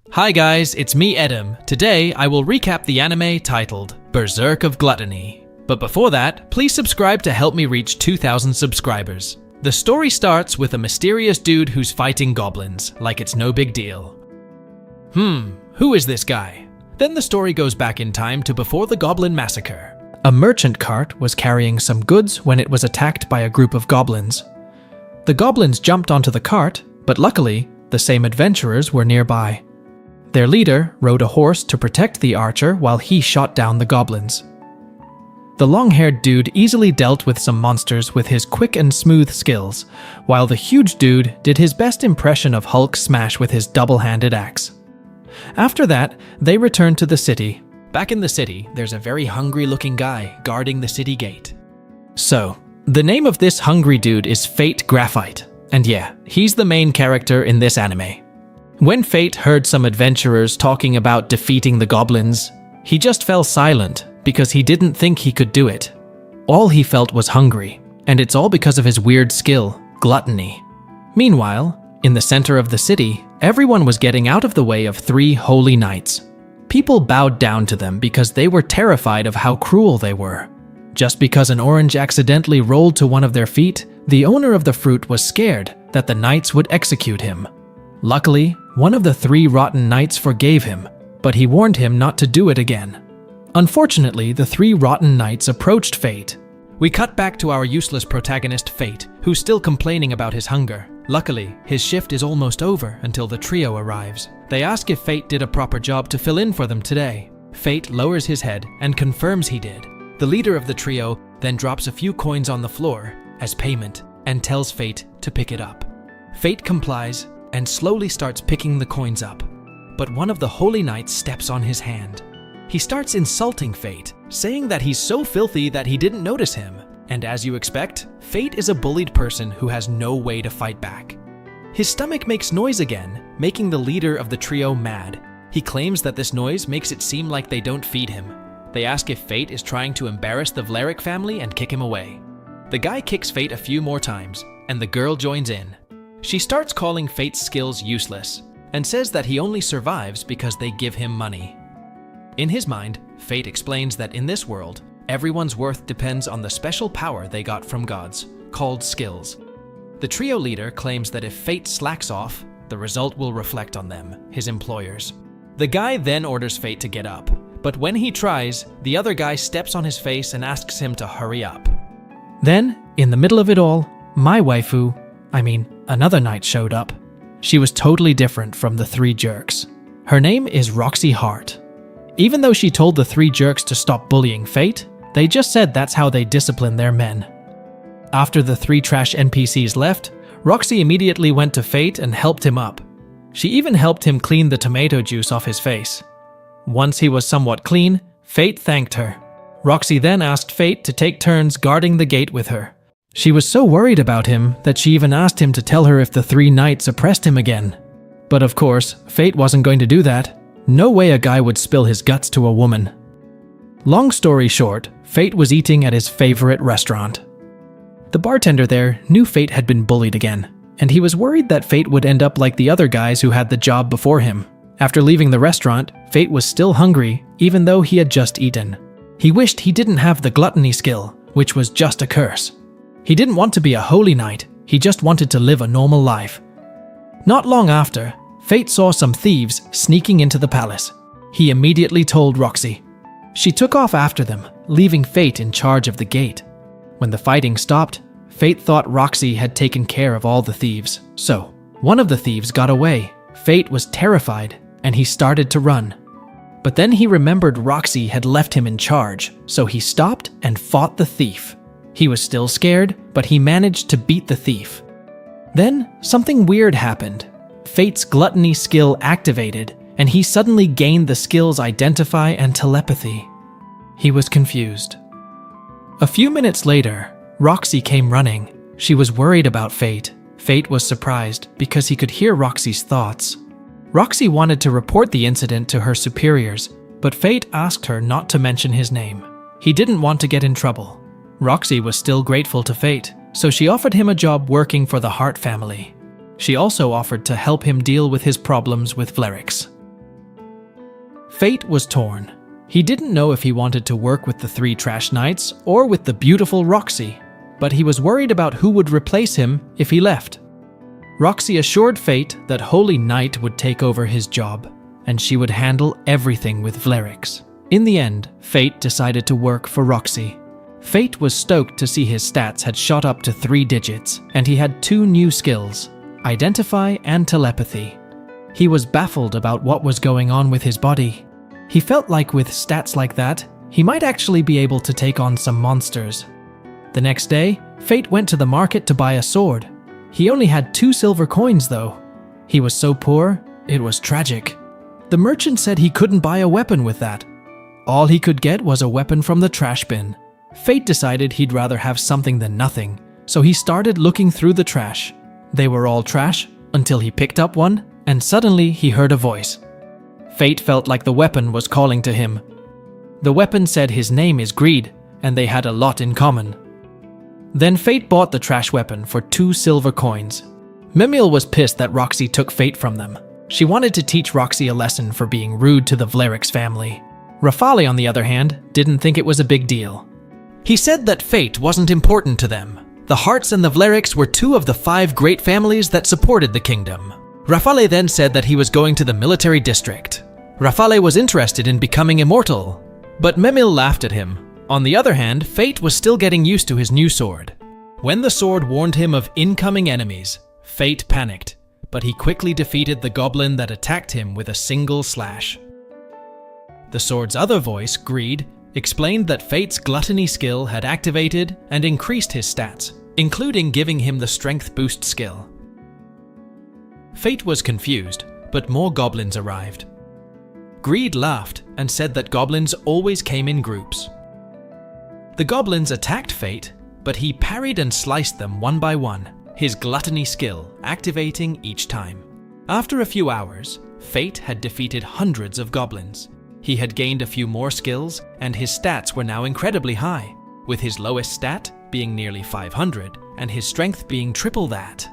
Hi guys, it's me Edem. Today I will recap the anime titled Berserk of Gluttony. But before that, please subscribe to help me reach 2,000 subscribers. The story starts with a mysterious dude who's fighting goblins, like it's no big deal. Who is this guy? Then the story goes back in time to before the Goblin Massacre. A merchant cart was carrying some goods when it was attacked by a group of goblins. The goblins jumped onto the cart, but luckily, the same adventurers were nearby. Their leader rode a horse to protect the archer while he shot down the goblins. The long-haired dude easily dealt with some monsters with his quick and smooth skills, while the huge dude did his best impression of Hulk smash with his double-handed axe. After that, they returned to the city. Back in the city, there's a very hungry-looking guy guarding the city gate. So, the name of this hungry dude is Fate Graphite, and yeah, he's the main character in this anime. When Fate heard some adventurers talking about defeating the goblins, he just fell silent because he didn't think he could do it. All he felt was hungry, and it's all because of his weird skill, gluttony. Meanwhile, in the center of the city, everyone was getting out of the way of 3 holy knights. People bowed down to them because they were terrified of how cruel they were. Just because an orange accidentally rolled to one of their feet, the owner of the fruit was scared that the knights would execute him. Luckily, one of the 3 rotten knights forgave him, but he warned him not to do it again. Unfortunately, the 3 rotten knights approached Fate. We cut back to our useless protagonist Fate, who's still complaining about his hunger. Luckily, his shift is almost over until the trio arrives. They ask if Fate did a proper job to fill in for them today. Fate lowers his head and confirms he did. The leader of the trio then drops a few coins on the floor as payment and tells Fate to pick it up. Fate complies and slowly starts picking the coins up. But one of the holy knights steps on his hand. He starts insulting Fate, saying that he's so filthy that he didn't notice him. And as you expect, Fate is a bullied person who has no way to fight back. His stomach makes noise again, making the leader of the trio mad. He claims that this noise makes it seem like they don't feed him. They ask if Fate is trying to embarrass the Vlarik family and kick him away. The guy kicks Fate a few more times, and the girl joins in. She starts calling Fate's skills useless, and says that he only survives because they give him money. In his mind, Fate explains that in this world, everyone's worth depends on the special power they got from gods, called skills. The trio leader claims that if Fate slacks off, the result will reflect on them, his employers. The guy then orders Fate to get up, but when he tries, the other guy steps on his face and asks him to hurry up. Then, in the middle of it all, another knight showed up. She was totally different from the 3 jerks. Her name is Roxy Hart. Even though she told the 3 jerks to stop bullying Fate, they just said that's how they discipline their men. After the 3 trash NPCs left, Roxy immediately went to Fate and helped him up. She even helped him clean the tomato juice off his face. Once he was somewhat clean, Fate thanked her. Roxy then asked Fate to take turns guarding the gate with her. She was so worried about him that she even asked him to tell her if the 3 knights oppressed him again. But of course, Fate wasn't going to do that. No way a guy would spill his guts to a woman. Long story short, Fate was eating at his favorite restaurant. The bartender there knew Fate had been bullied again, and he was worried that Fate would end up like the other guys who had the job before him. After leaving the restaurant, Fate was still hungry, even though he had just eaten. He wished he didn't have the gluttony skill, which was just a curse. He didn't want to be a holy knight, he just wanted to live a normal life. Not long after, Fate saw some thieves sneaking into the palace. He immediately told Roxy. She took off after them, leaving Fate in charge of the gate. When the fighting stopped, Fate thought Roxy had taken care of all the thieves. So, one of the thieves got away. Fate was terrified, and he started to run. But then he remembered Roxy had left him in charge, so he stopped and fought the thief. He was still scared, but he managed to beat the thief. Then, something weird happened. Fate's gluttony skill activated, and he suddenly gained the skills Identify and Telepathy. He was confused. A few minutes later, Roxy came running. She was worried about Fate. Fate was surprised because he could hear Roxy's thoughts. Roxy wanted to report the incident to her superiors, but Fate asked her not to mention his name. He didn't want to get in trouble. Roxy was still grateful to Fate, so she offered him a job working for the Hart family. She also offered to help him deal with his problems with Vlariks. Fate was torn. He didn't know if he wanted to work with the 3 trash knights or with the beautiful Roxy, but he was worried about who would replace him if he left. Roxy assured Fate that Holy Knight would take over his job, and she would handle everything with Vlerix. In the end, Fate decided to work for Roxy. Fate was stoked to see his stats had shot up to 3 digits, and he had 2 new skills, Identify and Telepathy. He was baffled about what was going on with his body. He felt like with stats like that, he might actually be able to take on some monsters. The next day, Fate went to the market to buy a sword. He only had 2 silver coins though. He was so poor, it was tragic. The merchant said he couldn't buy a weapon with that. All he could get was a weapon from the trash bin. Fate decided he'd rather have something than nothing, so he started looking through the trash. They were all trash until he picked up one, and suddenly he heard a voice. Fate felt like the weapon was calling to him. The weapon said his name is Greed, and they had a lot in common. Then Fate bought the trash weapon for 2 silver coins. Mimiel was pissed that Roxy took Fate from them. She wanted to teach Roxy a lesson for being rude to the Vlerix family. Rafale, on the other hand, didn't think it was a big deal. He said that Fate wasn't important to them. The Hearts and the Vlerix were 2 of the 5 great families that supported the kingdom. Rafale then said that he was going to the military district. Rafale was interested in becoming immortal, but Memil laughed at him. On the other hand, Fate was still getting used to his new sword. When the sword warned him of incoming enemies, Fate panicked, but he quickly defeated the goblin that attacked him with a single slash. The sword's other voice, Greed, explained that Fate's Gluttony skill had activated and increased his stats, including giving him the Strength Boost skill. Fate was confused, but more goblins arrived. Greed laughed and said that goblins always came in groups. The goblins attacked Fate, but he parried and sliced them one by one, his Gluttony skill activating each time. After a few hours, Fate had defeated hundreds of goblins. He had gained a few more skills, and his stats were now incredibly high, with his lowest stat being nearly 500 and his strength being triple that.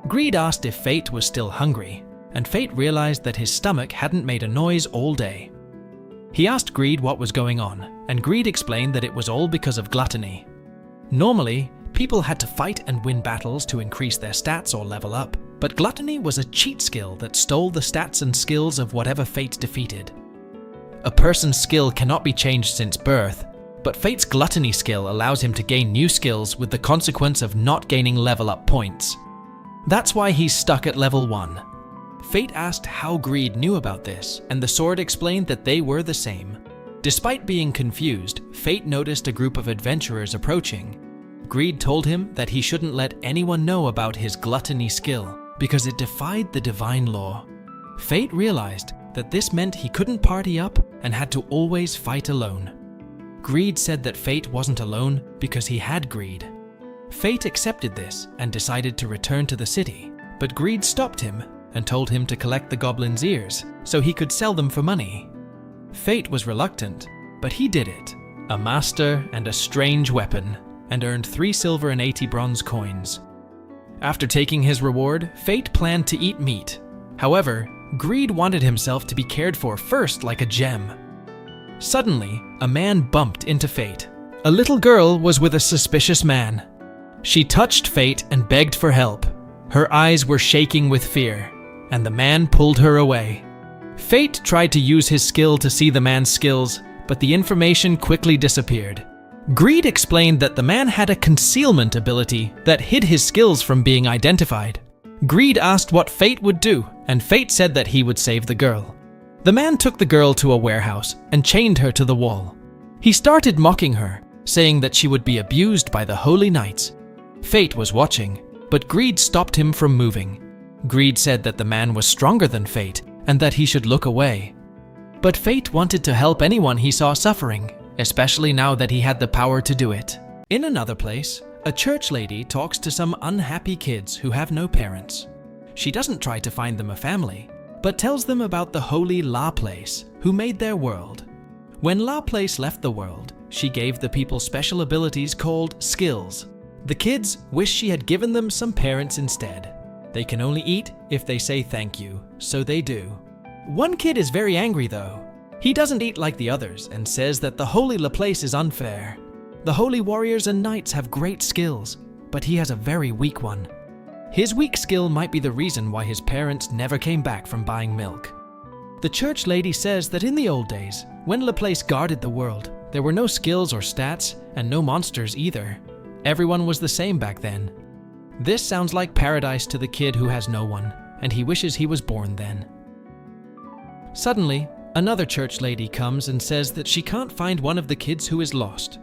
Greed asked if Fate was still hungry, and Fate realized that his stomach hadn't made a noise all day. He asked Greed what was going on, and Greed explained that it was all because of Gluttony. Normally, people had to fight and win battles to increase their stats or level up, but Gluttony was a cheat skill that stole the stats and skills of whatever Fate defeated. A person's skill cannot be changed since birth, but Fate's Gluttony skill allows him to gain new skills with the consequence of not gaining level up points. That's why he's stuck at level 1. Fate asked how Greed knew about this, and the sword explained that they were the same. Despite being confused, Fate noticed a group of adventurers approaching. Greed told him that he shouldn't let anyone know about his Gluttony skill, because it defied the divine law. Fate realized that this meant he couldn't party up and had to always fight alone. Greed said that Fate wasn't alone because he had Greed. Fate accepted this and decided to return to the city, but Greed stopped him and told him to collect the goblin's ears so he could sell them for money. Fate was reluctant, but he did it, a master and a strange weapon, and earned 3 silver and 80 bronze coins. After taking his reward, Fate planned to eat meat. However, Greed wanted himself to be cared for first like a gem. Suddenly, a man bumped into Fate. A little girl was with a suspicious man. She touched Fate and begged for help. Her eyes were shaking with fear, and the man pulled her away. Fate tried to use his skill to see the man's skills, but the information quickly disappeared. Greed explained that the man had a concealment ability that hid his skills from being identified. Greed asked what Fate would do, and Fate said that he would save the girl. The man took the girl to a warehouse and chained her to the wall. He started mocking her, saying that she would be abused by the Holy Knights. Fate was watching, but Greed stopped him from moving. Greed said that the man was stronger than Fate and that he should look away. But Fate wanted to help anyone he saw suffering, especially now that he had the power to do it. In another place, a church lady talks to some unhappy kids who have no parents. She doesn't try to find them a family, but tells them about the holy La Place, who made their world. When La Place left the world, she gave the people special abilities called skills. The kids wish she had given them some parents instead. They can only eat if they say thank you, so they do. One kid is very angry though. He doesn't eat like the others and says that the holy place is unfair. The holy warriors and knights have great skills, but he has a very weak one. His weak skill might be the reason why his parents never came back from buying milk. The church lady says that in the old days, when Laplace guarded the world, there were no skills or stats and no monsters either. Everyone was the same back then. This sounds like paradise to the kid who has no one, and he wishes he was born then. Suddenly, another church lady comes and says that she can't find one of the kids who is lost.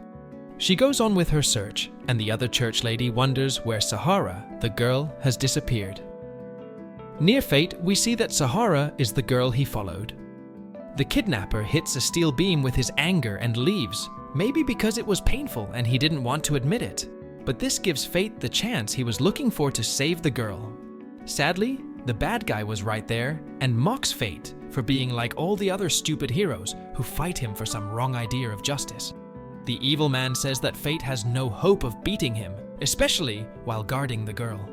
She goes on with her search, and the other church lady wonders where Sahara, the girl, has disappeared. Near Fate, we see that Sahara is the girl he followed. The kidnapper hits a steel beam with his anger and leaves, maybe because it was painful and he didn't want to admit it. But this gives Fate the chance he was looking for to save the girl. Sadly, the bad guy was right there and mocks Fate for being like all the other stupid heroes who fight him for some wrong idea of justice. The evil man says that Fate has no hope of beating him, especially while guarding the girl.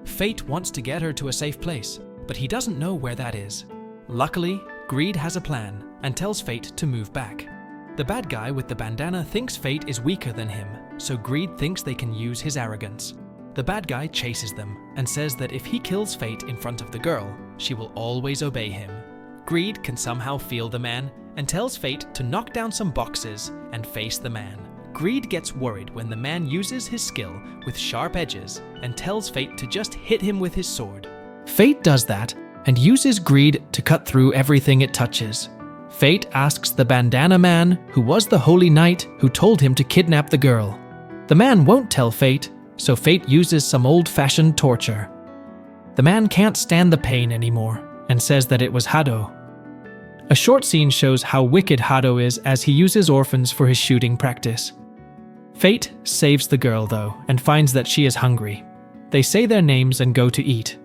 Fate wants to get her to a safe place, but he doesn't know where that is. Luckily, Greed has a plan and tells Fate to move back. The bad guy with the bandana thinks Fate is weaker than him, so Greed thinks they can use his arrogance. The bad guy chases them and says that if he kills Fate in front of the girl, she will always obey him. Greed can somehow feel the man and tells Fate to knock down some boxes and face the man. Greed gets worried when the man uses his skill with sharp edges and tells Fate to just hit him with his sword. Fate does that and uses Greed to cut through everything it touches. Fate asks the bandana man, who was the holy knight who told him to kidnap the girl. The man won't tell Fate, so Fate uses some old-fashioned torture. The man can't stand the pain anymore and says that it was Hado. A short scene shows how wicked Hado is as he uses orphans for his shooting practice. Fate saves the girl though and finds that she is hungry. They say their names and go to eat.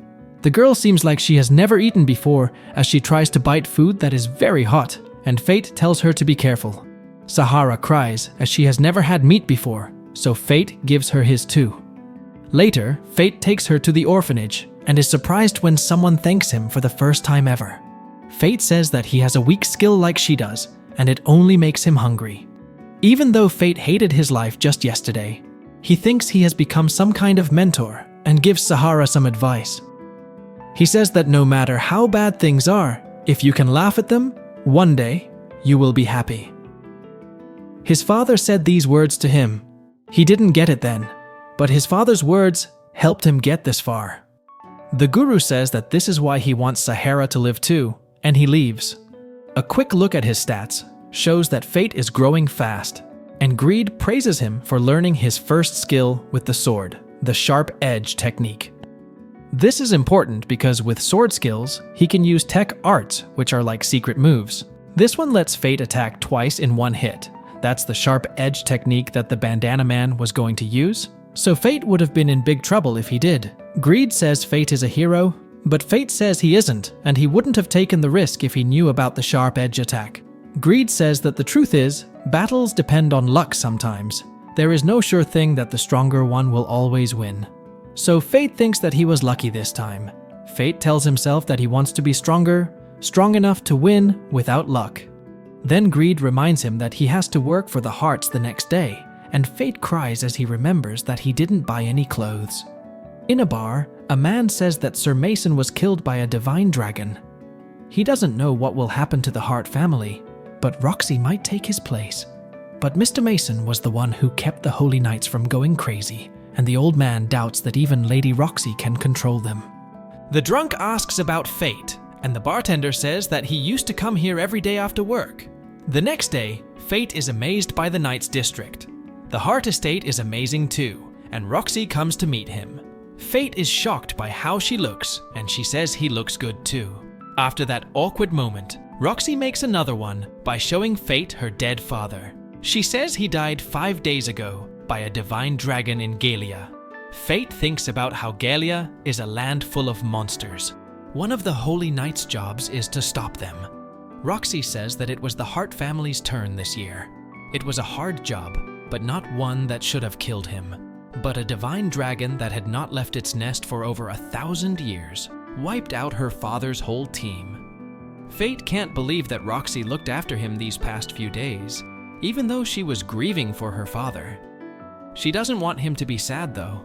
The girl seems like she has never eaten before as she tries to bite food that is very hot, and Fate tells her to be careful. Sahara cries as she has never had meat before, so Fate gives her his too. Later, Fate takes her to the orphanage and is surprised when someone thanks him for the first time ever. Fate says that he has a weak skill like she does, and it only makes him hungry. Even though Fate hated his life just yesterday, he thinks he has become some kind of mentor and gives Sahara some advice. He says that no matter how bad things are, if you can laugh at them, one day you will be happy. His father said these words to him. He didn't get it then, but his father's words helped him get this far. The guru says that this is why he wants Sahara to live too, and he leaves. A quick look at his stats shows that Fate is growing fast, and Greed praises him for learning his first skill with the sword, the sharp edge technique. This is important because with sword skills, he can use tech arts, which are like secret moves. This one lets Fate attack twice in one hit. That's the sharp edge technique that the bandana man was going to use. So Fate would have been in big trouble if he did. Greed says Fate is a hero, but Fate says he isn't, and he wouldn't have taken the risk if he knew about the sharp edge attack. Greed says that the truth is, battles depend on luck sometimes. There is no sure thing that the stronger one will always win. So Fate thinks that he was lucky this time. Fate tells himself that he wants to be stronger, strong enough to win without luck. Then Greed reminds him that he has to work for the hearts the next day, and Fate cries as he remembers that he didn't buy any clothes. In a bar, a man says that Sir Mason was killed by a divine dragon. He doesn't know what will happen to the Hart family, but Roxy might take his place. But Mr. Mason was the one who kept the Holy Knights from going crazy, and the old man doubts that even Lady Roxy can control them. The drunk asks about Fate, and the bartender says that he used to come here every day after work. The next day, Fate is amazed by the Knights district. The Hart estate is amazing too, and Roxy comes to meet him. Fate is shocked by how she looks, and she says he looks good too. After that awkward moment, Roxy makes another one by showing Fate her dead father. She says he died 5 days ago by a divine dragon in Galia. Fate thinks about how Galia is a land full of monsters. One of the Holy Knight's jobs is to stop them. Roxy says that it was the Hart family's turn this year. It was a hard job, but not one that should have killed him. But a divine dragon that had not left its nest for over 1,000 years wiped out her father's whole team. Fate can't believe that Roxy looked after him these past few days, even though she was grieving for her father. She doesn't want him to be sad though.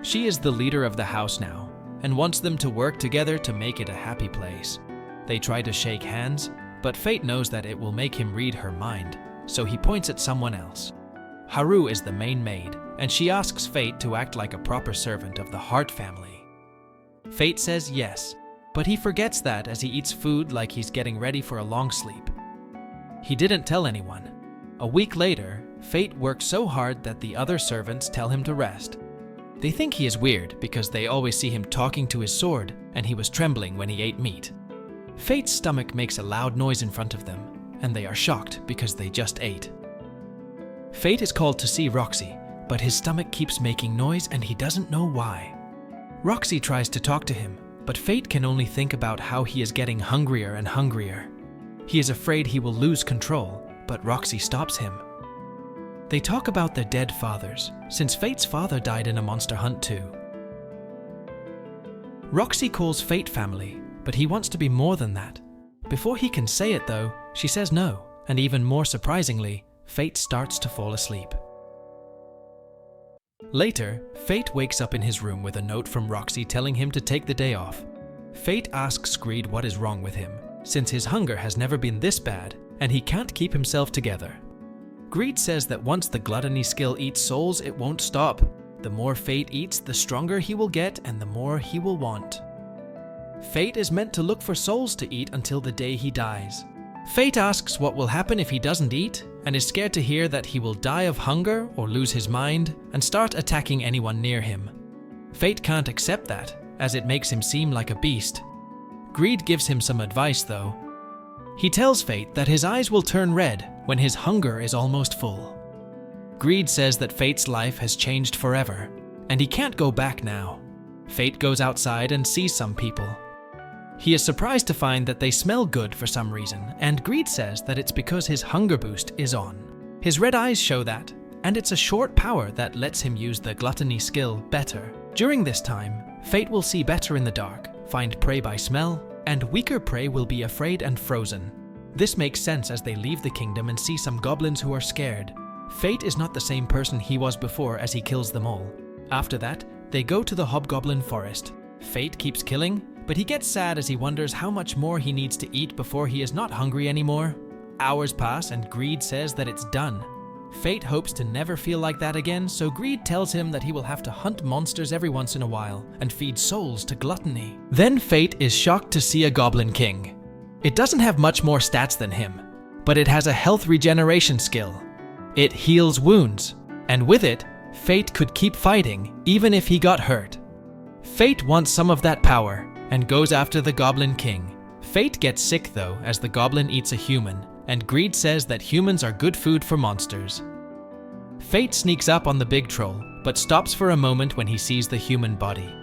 She is the leader of the house now, and wants them to work together to make it a happy place. They try to shake hands, but Fate knows that it will make him read her mind, so he points at someone else. Haru is the main maid, and she asks Fate to act like a proper servant of the Hart family. Fate says yes, but he forgets that as he eats food like he's getting ready for a long sleep. He didn't tell anyone. A week later, Fate works so hard that the other servants tell him to rest. They think he is weird because they always see him talking to his sword, and he was trembling when he ate meat. Fate's stomach makes a loud noise in front of them, and they are shocked because they just ate. Fate is called to see Roxy, but his stomach keeps making noise and he doesn't know why. Roxy tries to talk to him, but Fate can only think about how he is getting hungrier and hungrier. He is afraid he will lose control, but Roxy stops him. They talk about their dead fathers, since Fate's father died in a monster hunt too. Roxy calls Fate family, but he wants to be more than that. Before he can say it though, she says no, and even more surprisingly, Fate starts to fall asleep. Later, Fate wakes up in his room with a note from Roxy telling him to take the day off. Fate asks Greed what is wrong with him, since his hunger has never been this bad, and he can't keep himself together. Greed says that once the gluttony skill eats souls, it won't stop. The more Fate eats, the stronger he will get and the more he will want. Fate is meant to look for souls to eat until the day he dies. Fate asks what will happen if he doesn't eat, and is scared to hear that he will die of hunger or lose his mind and start attacking anyone near him. Fate can't accept that, as it makes him seem like a beast. Greed gives him some advice though. He tells Fate that his eyes will turn red when his hunger is almost full. Greed says that Fate's life has changed forever, and he can't go back now. Fate goes outside and sees some people. He is surprised to find that they smell good for some reason, and Greed says that it's because his hunger boost is on. His red eyes show that, and it's a short power that lets him use the gluttony skill better. During this time, Fate will see better in the dark, find prey by smell, and weaker prey will be afraid and frozen. This makes sense as they leave the kingdom and see some goblins who are scared. Fate is not the same person he was before as he kills them all. After that, they go to the hobgoblin forest. Fate keeps killing, but he gets sad as he wonders how much more he needs to eat before he is not hungry anymore. Hours pass and Greed says that it's done. Fate hopes to never feel like that again, so Greed tells him that he will have to hunt monsters every once in a while and feed souls to Gluttony. Then Fate is shocked to see a goblin king. It doesn't have much more stats than him, but it has a health regeneration skill. It heals wounds, and with it, Fate could keep fighting even if he got hurt. Fate wants some of that power and goes after the Goblin King. Fate gets sick though as the goblin eats a human, and Greed says that humans are good food for monsters. Fate sneaks up on the big troll, but stops for a moment when he sees the human body.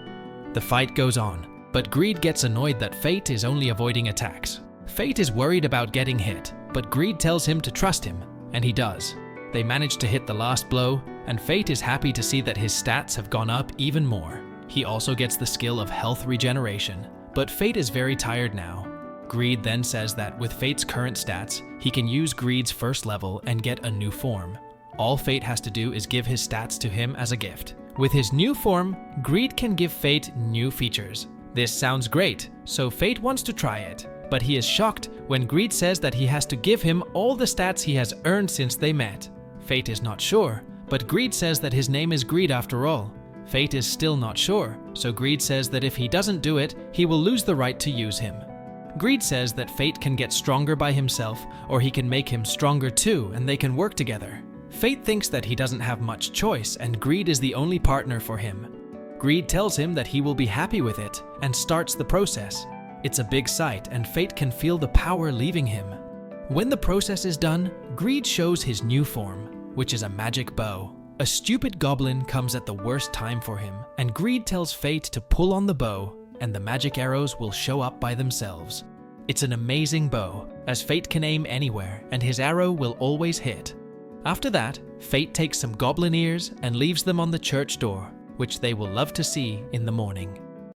The fight goes on, but Greed gets annoyed that Fate is only avoiding attacks. Fate is worried about getting hit, but Greed tells him to trust him, and he does. They manage to hit the last blow, and Fate is happy to see that his stats have gone up even more. He also gets the skill of health regeneration, but Fate is very tired now. Greed then says that with Fate's current stats, he can use Greed's first level and get a new form. All Fate has to do is give his stats to him as a gift. With his new form, Greed can give Fate new features. This sounds great, so Fate wants to try it, but he is shocked when Greed says that he has to give him all the stats he has earned since they met. Fate is not sure, but Greed says that his name is Greed after all. Fate is still not sure, so Greed says that if he doesn't do it, he will lose the right to use him. Greed says that Fate can get stronger by himself, or he can make him stronger too, and they can work together. Fate thinks that he doesn't have much choice, and Greed is the only partner for him. Greed tells him that he will be happy with it, and starts the process. It's a big sight, and Fate can feel the power leaving him. When the process is done, Greed shows his new form, which is a magic bow. A stupid goblin comes at the worst time for him, and Greed tells Fate to pull on the bow, and the magic arrows will show up by themselves. It's an amazing bow, as Fate can aim anywhere, and his arrow will always hit. After that, Fate takes some goblin ears and leaves them on the church door, which they will love to see in the morning.